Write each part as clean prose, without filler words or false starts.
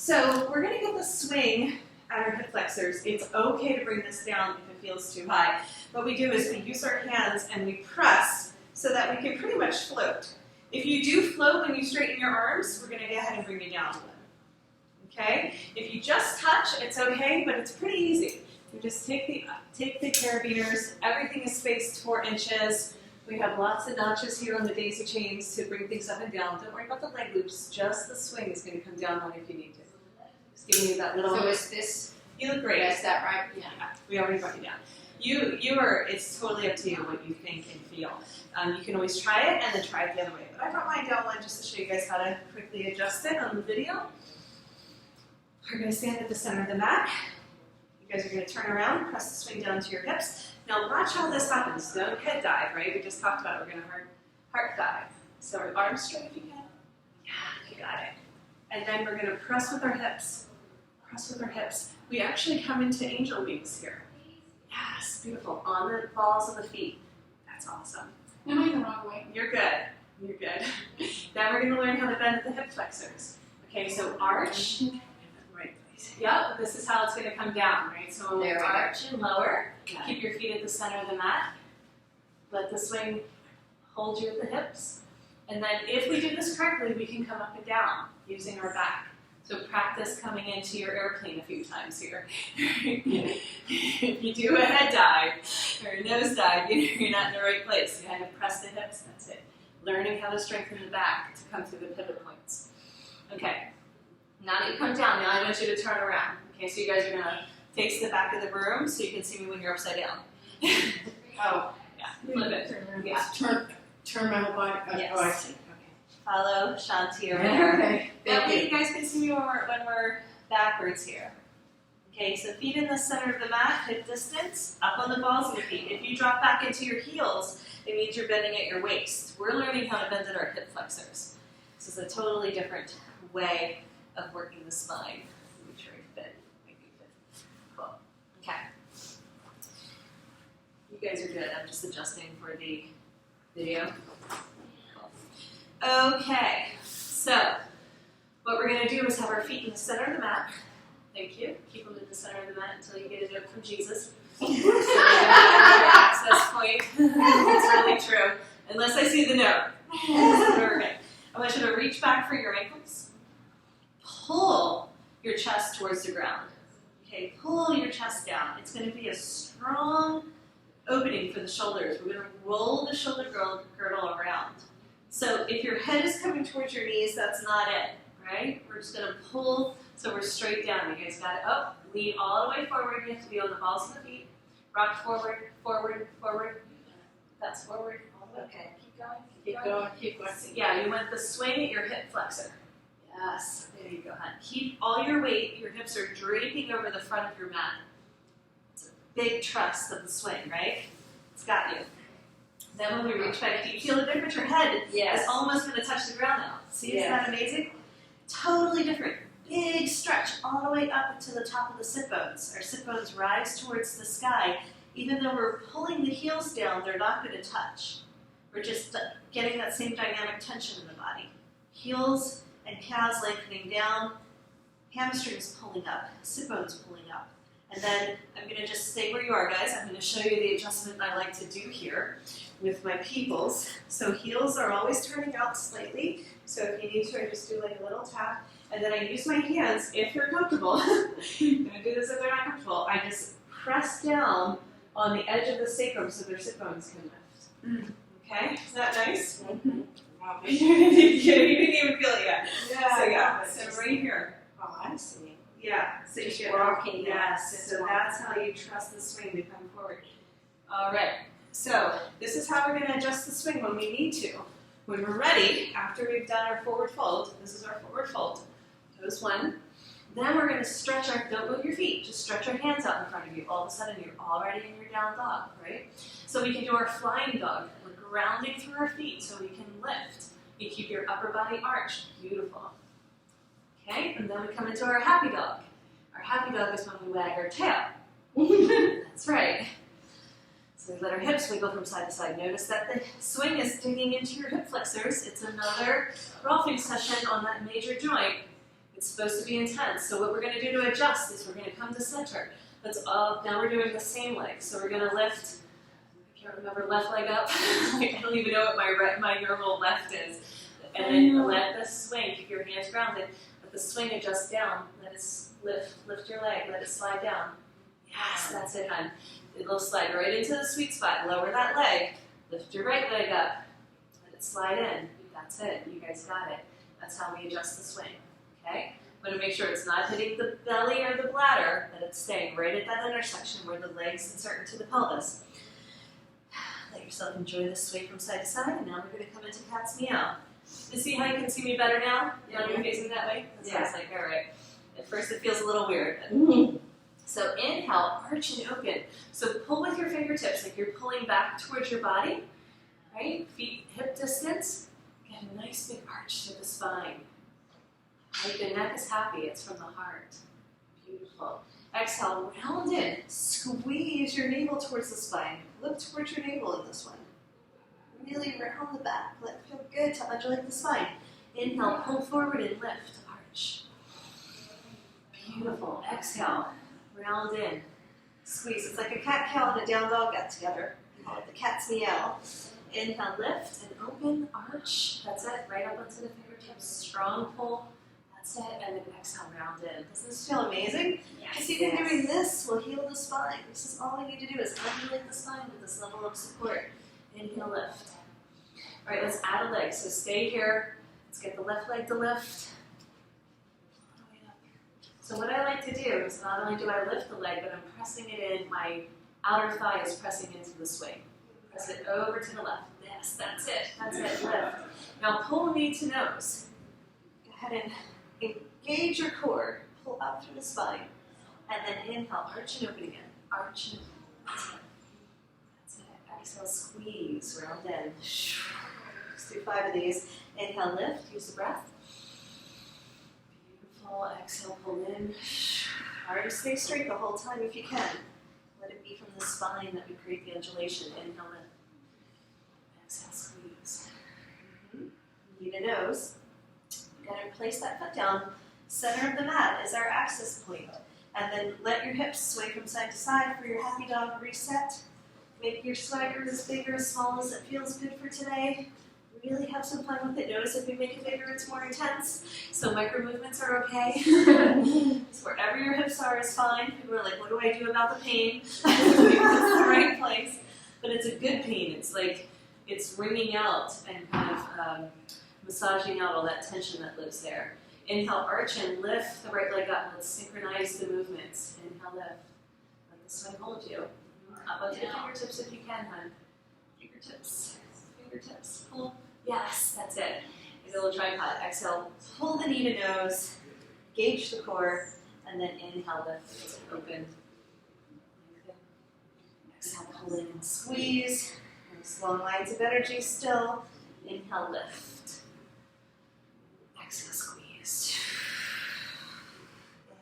So we're going to get the swing at our hip flexors. It's okay to bring this down if it feels too high. What we do is we use our hands and we press so that we can pretty much float. If you do float when you straighten your arms, we're going to go ahead and bring you down a little. Okay? If you just touch, it's okay, but it's pretty easy. You just take the carabiners. Everything is spaced 4 inches. We have lots of notches here on the daisy chains to bring things up and down. Don't worry about the leg loops. Just the swing is going to come down on if you need to. Just giving you that little. So is this? You look great. Is that right? Yeah. We already brought you down. You are. It's totally up to you what you think and feel. You can always try it and then try it the other way. But I brought mine down one just to show you guys how to quickly adjust it on the video. We're going to stand at the center of the mat. You guys are going to turn around, press the swing down to your hips. Now watch how this happens. Don't head dive, right? We just talked about it. We're going to heart dive. So our arms straight if you can. Yeah, you got it. And then we're going to press with our hips. Press with our hips. We actually come into angel wings here. Yes, beautiful. On the balls of the feet. That's awesome. Am I the wrong way? You're good. You're good. Now we're going to learn how to bend the hip flexors. Okay, so arch. Yep, this is how it's going to come down, right? So there arch and lower. Keep your feet at the center of the mat. Let the swing hold you at the hips. And then if we do this correctly, we can come up and down using our back. So practice coming into your airplane a few times here. If you do a head dive or a nose dive, you're not in the right place. You kind of press the hips, that's it. Learning how to strengthen the back to come through the pivot points. Okay. Now that you come down, now I want you to turn around. Okay, so you guys are going to face the back of the room so you can see me when you're upside down. Oh. Yeah, flip it. Yeah. Turn my whole body. Yes. Oh, I see. Okay. Follow Shanti over there. Okay. That way you guys can see me when we're backwards here. Okay, so feet in the center of the mat, hip distance, up on the balls of the feet. If you drop back into your heels, it means you're bending at your waist. We're learning how to bend at our hip flexors. This is a totally different way of working the spine. Make sure you fit. Make you fit. Cool. Okay. You guys are good. I'm just adjusting for the video. Cool. Okay. So what we're going to do is have our feet in the center of the mat. Thank you. Keep them at the center of the mat until you get a note from Jesus. So access point. It's really true. Unless I see the note. Okay. I want you to reach back for your ankles. Pull your chest towards the ground. Okay, pull your chest down. It's going to be a strong opening for the shoulders. We're going to roll the shoulder girdle around. So if your head is coming towards your knees, that's not it, right? We're just going to pull so we're straight down. You guys got it up. Lean all the way forward. You have to be on the balls of the feet. Rock forward, forward, forward. That's forward. Okay, keep going. Keep going. Keep going. Yeah, you want the swing at your hip flexor. Yes, there you go, hon. Keep all your weight, your hips are draping over the front of your mat. It's a big trust of the swing, right? It's got you. Then when we reach back, do you feel the difference? Your head is almost going to touch the ground now. See, isn't that amazing? Totally different. Big stretch all the way up to the top of the sit bones. Our sit bones rise towards the sky. Even though we're pulling the heels down, they're not going to touch. We're just getting that same dynamic tension in the body. Heels and calves lengthening down, hamstrings pulling up, sit bones pulling up. And then I'm going to just stay where you are, guys. I'm going to show you the adjustment I like to do here with my peoples. So heels are always turning out slightly. So if you need to, I just do like a little tap. And then I use my hands, if you're comfortable. I'm going to do this if they're not comfortable. I just press down on the edge of the sacrum so their sit bones can lift. Okay, is that nice? Mm-hmm. You didn't even feel it yet. Yeah. So right here. Oh, I see. Yeah. So just you walking. Yes. So that's how you trust the swing to come forward. All right. So this is how we're going to adjust the swing when we need to. When we're ready, after we've done our forward fold, this is our forward fold. Toes one. Then we're going to stretch our, don't move your feet, just stretch our hands out in front of you. All of a sudden you're already in your down dog, right? So we can do our flying dog. We're grounding through our feet so we can lift. You keep your upper body arched. Beautiful. Okay, and then we come into our happy dog. Our happy dog is when we wag our tail. That's right. So we let our hips wiggle from side to side. Notice that the swing is digging into your hip flexors. It's another rolfing session on that major joint. It's supposed to be intense. So what we're going to do to adjust is we're going to come to center. Now we're doing the same leg. So we're going to lift, I can't remember, left leg up. I don't even know what my normal left is. And then let the swing, keep your hands grounded, let the swing adjust down. Let it lift your leg, let it slide down. Yes, that's it, hon. It'll slide right into the sweet spot. Lower that leg, lift your right leg up, let it slide in. That's it, you guys got it. That's how we adjust the swing, okay? I'm going to make sure it's not hitting the belly or the bladder, that it's staying right at that intersection where the legs insert into the pelvis. Let yourself enjoy this sway from side to side, and now we're going to come into cat's meow. You see how you can see me better now? Now you're facing that way? That's what I was like, all right. At first it feels a little weird. So inhale, arch and open. So pull with your fingertips like you're pulling back towards your body, right? Feet hip distance. Get a nice big arch to the spine. Right? The neck is happy, it's from the heart. Beautiful. Exhale, round in. Squeeze your navel towards the spine. Look towards your navel in this one. Really round the back. Let it feel good to undulate the spine. Inhale, pull forward and lift, arch. Beautiful. Exhale, round in. Squeeze. It's like a cat-cow and a down dog got together. We call it the cat's meow. Inhale, lift and open, arch. That's it. Right up onto the fingertips. Strong pull. That's it. And then exhale, round in. Doesn't this feel amazing? Because even doing this will heal the spine. This is all you need to do is undulate the spine with this level of support. Inhale, lift. All right, let's add a leg. So stay here. Let's get the left leg to lift. So what I like to do is not only do I lift the leg, but I'm pressing it in. My outer thigh is pressing into the swing. Press it over to the left. Yes, that's it. That's it. Lift. Now pull knee to nose. Go ahead and engage your core. Pull up through the spine. And then inhale, arch and open again. Arch and open. That's it. Exhale, squeeze. Round in. Let's do 5 of these. Inhale, lift. Use the breath. Beautiful. Exhale, pull in. Try to stay straight the whole time if you can. Let it be from the spine that we create the undulation. Inhale, lift. Exhale, squeeze. Knee to nose. You're going to place that foot down. Center of the mat is our access point. And then let your hips sway from side to side for your happy dog reset. Make your swagger as big or as small as it feels good for today. Really have some fun with it. Notice if we make it bigger, it's more intense. So micro movements are okay. So wherever your hips are is fine. People are like, what do I do about the pain? It's the right place. But it's a good pain. It's like it's wringing out and kind of massaging out all that tension that lives there. Inhale, arch and lift the right leg up. Let's synchronize the movements. Inhale, lift. Let the swing hold you. Up onto your fingertips if you can, hon. Fingertips. Fingertips. Pull. Yes, that's it. Make a little tripod. Exhale, pull the knee to nose. Engage the core. And then inhale, lift. Open. Exhale, pull in and squeeze. Nice long lines of energy still. Inhale, lift. Exhale, squeeze.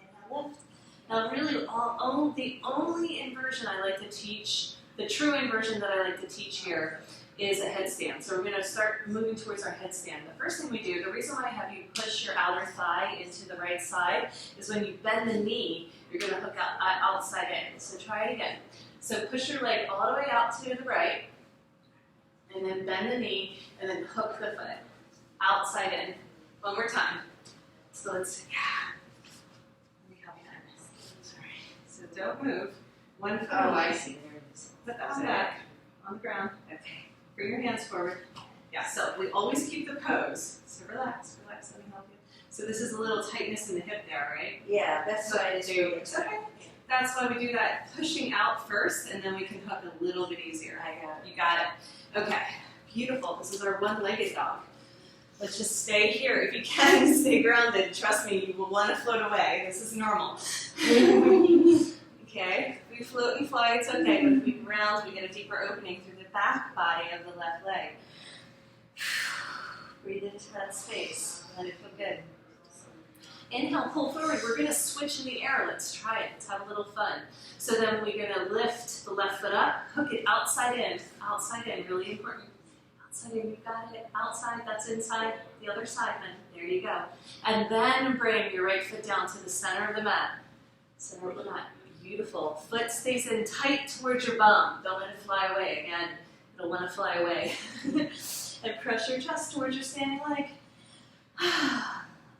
Inhale, lift. Now really, the only inversion I like to teach, the true inversion that I like to teach here is a headstand. So we're going to start moving towards our headstand. The first thing we do, the reason why I have you push your outer thigh into the right side is when you bend the knee, you're going to hook out outside in. So try it again. So push your leg all the way out to the right, and then bend the knee, and then hook the foot outside in. One more time. So let's, Sorry. So don't move. One foot away. I see. There it is. Put that on the back, on the ground. Okay. Bring your hands forward. Yeah, so we always keep the pose. So relax, relax, let me help you. So this is a little tightness in the hip there, right? Yeah, that's what I do. It's okay. That's why we do that pushing out first, and then we can hook a little bit easier. I got it. You got it. Okay, beautiful. This is our one-legged dog. Let's just stay here. If you can, stay grounded. Trust me, you will want to float away. This is normal. Okay, if we float and fly, it's okay, but if we ground, we get a deeper opening through the back body of the left leg. Breathe into that space. Let it feel good. Inhale, pull forward. We're going to switch in the air. Let's try it. Let's have a little fun. So then we're going to lift the left foot up, hook it outside in, really important. So you've got it. Outside, that's inside. The other side, then. There you go. And then bring your right foot down to the center of the mat. Center of the mat. Beautiful. Foot stays in tight towards your bum. Don't let it fly away. Again, it'll want to fly away. And press your chest towards your standing leg.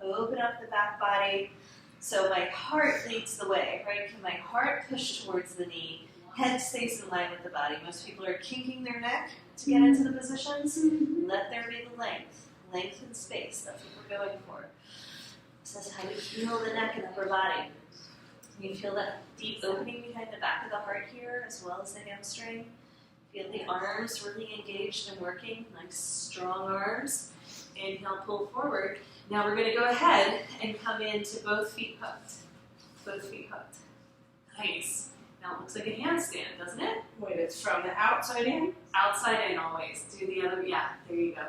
Open up the back body. So my heart leads the way, right? Can my heart push towards the knee? Head stays in line with the body. Most people are kinking their neck to get into the positions. Let there be the length. Length and space. That's what we're going for. So that's how we feel the neck and upper body. You can feel that deep opening behind the back of the heart here, as well as the hamstring. Feel the arms really engaged and working. Nice strong arms. Inhale, pull forward. Now we're going to go ahead and come into both feet hooked. Both feet hooked. Nice. Now it looks like a handstand, doesn't it? Wait, it's from the outside in? Outside in always. Do the other, yeah, there you go.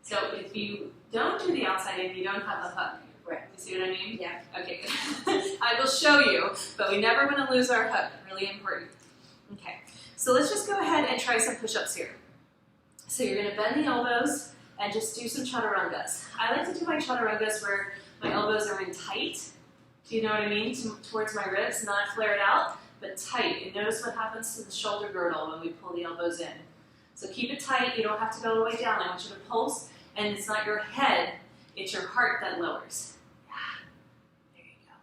So if you don't do the outside in, you don't have the hook. Right. You see what I mean? Yeah. Okay. I will show you, but we never want to lose our hook. Really important. Okay. So let's just go ahead and try some push-ups here. So you're going to bend the elbows and just do some chattarungas. I like to do my chattarungas where my elbows are in tight. Do you know what I mean? Towards my ribs, not flared out, but tight. And notice what happens to the shoulder girdle when we pull the elbows in. So keep it tight. You don't have to go all the way down. I want you to pulse, and it's not your head, it's your heart that lowers. Yeah. There you go.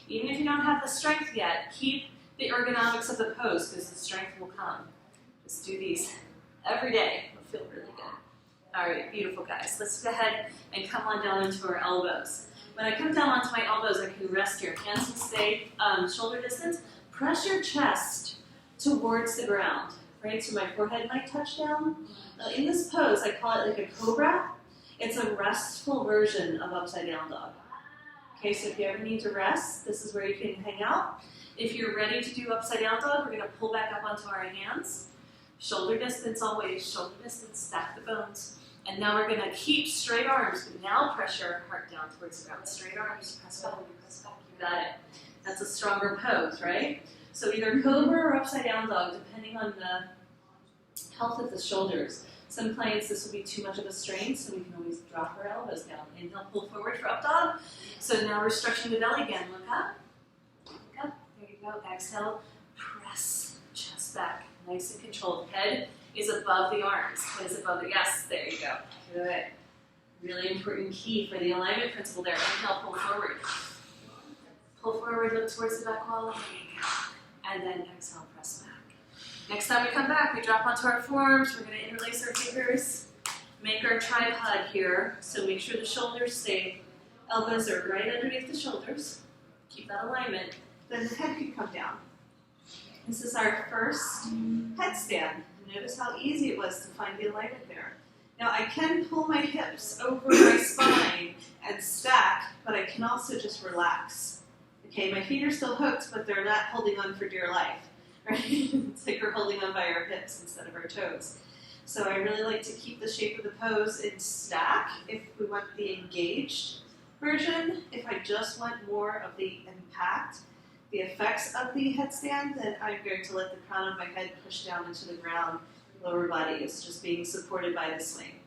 Even if you don't have the strength yet, keep the ergonomics of the pose because the strength will come. Just do these every day. It'll feel really good. All right, beautiful guys. Let's go ahead and come on down into our elbows. When I come down onto my elbows, I can rest your hands and stay shoulder distance. Press your chest towards the ground, right? So my forehead might touch down. In this pose, I call it like a cobra. It's a restful version of upside down dog. Okay, so if you ever need to rest, this is where you can hang out. If you're ready to do upside down dog, we're going to pull back up onto our hands. Shoulder distance always, shoulder distance, stack the bones. And now we're going to keep straight arms, but now press your heart down towards the ground. Straight arms, press back, press back. You got it. That's a stronger pose, right? So either cobra or upside down dog, depending on the health of the shoulders. Some clients, this will be too much of a strain, so we can always drop our elbows down. Inhale, pull forward for up dog. So now we're stretching the belly again. Look up. Look up. There you go. Exhale. Press chest back. Nice and controlled. Head is above the arms. Head is above the, yes, there you go. Good. Really important key for the alignment principle there. Inhale, pull forward. Pull forward, look towards the back wall. There you go. And then exhale, press back. Next time we come back, we drop onto our forearms. We're going to interlace our fingers, make our tripod here. So make sure the shoulders stay. Elbows are right underneath the shoulders. Keep that alignment. Then the head can come down. This is our first headstand. Notice how easy it was to find the alignment there. Now I can pull my hips over my spine and stack, but I can also just relax. Okay, my feet are still hooked, but they're not holding on for dear life. Right? It's like we're holding on by our hips instead of our toes. So I really like to keep the shape of the pose in stack if we want the engaged version. If I just want more of the impact, the effects of the headstand, then I'm going to let the crown of my head push down into the ground. Lower body is just being supported by the swing.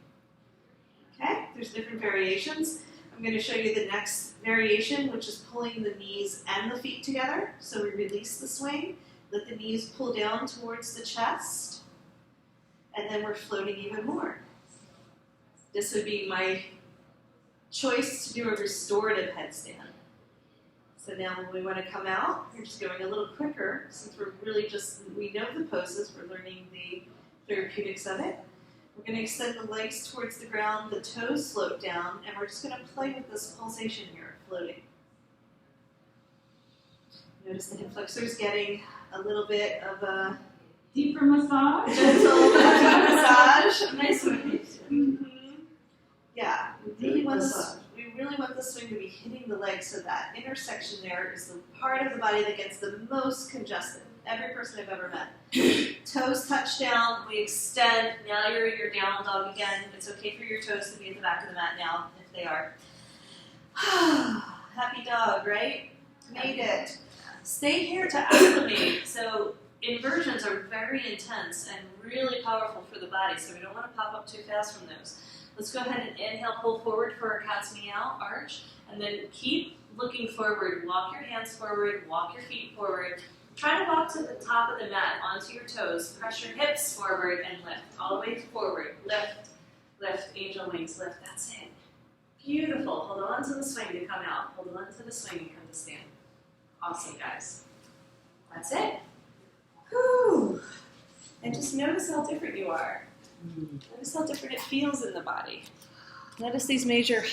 Okay, there's different variations. I'm going to show you the next variation, which is pulling the knees and the feet together. So we release the swing. Let the knees pull down towards the chest, and then we're floating even more. This would be my choice to do a restorative headstand. So now when we want to come out, we're just going a little quicker since we're really just, we know the poses, we're learning the therapeutics of it. We're going to extend the legs towards the ground, the toes slope down, and we're just going to play with this pulsation here, floating. Notice the hip flexors getting a little bit of a deeper massage. Gentle massage. Nice one. Yeah, we really want the swing to be hitting the legs, so that intersection there is the part of the body that gets the most congested. Every person I've ever met. Toes touch down, we extend. Now you're in your down dog again. It's okay for your toes to be at the back of the mat now, if they are. Happy dog, right? Made it. Stay here to acclimate. So inversions are very intense and really powerful for the body, so we don't want to pop up too fast from those. Let's go ahead and inhale, pull forward for our cat's meow, arch, and then keep looking forward. Walk your hands forward, walk your feet forward. Try to walk to the top of the mat, onto your toes. Press your hips forward and lift. All the way forward. Lift, lift, angel wings, lift. That's it. Beautiful. Hold on to the swing to come out. Hold on to the swing and come to stand. Awesome, guys. That's it. Whew. And just notice how different you are. Notice how different it feels in the body. Notice these major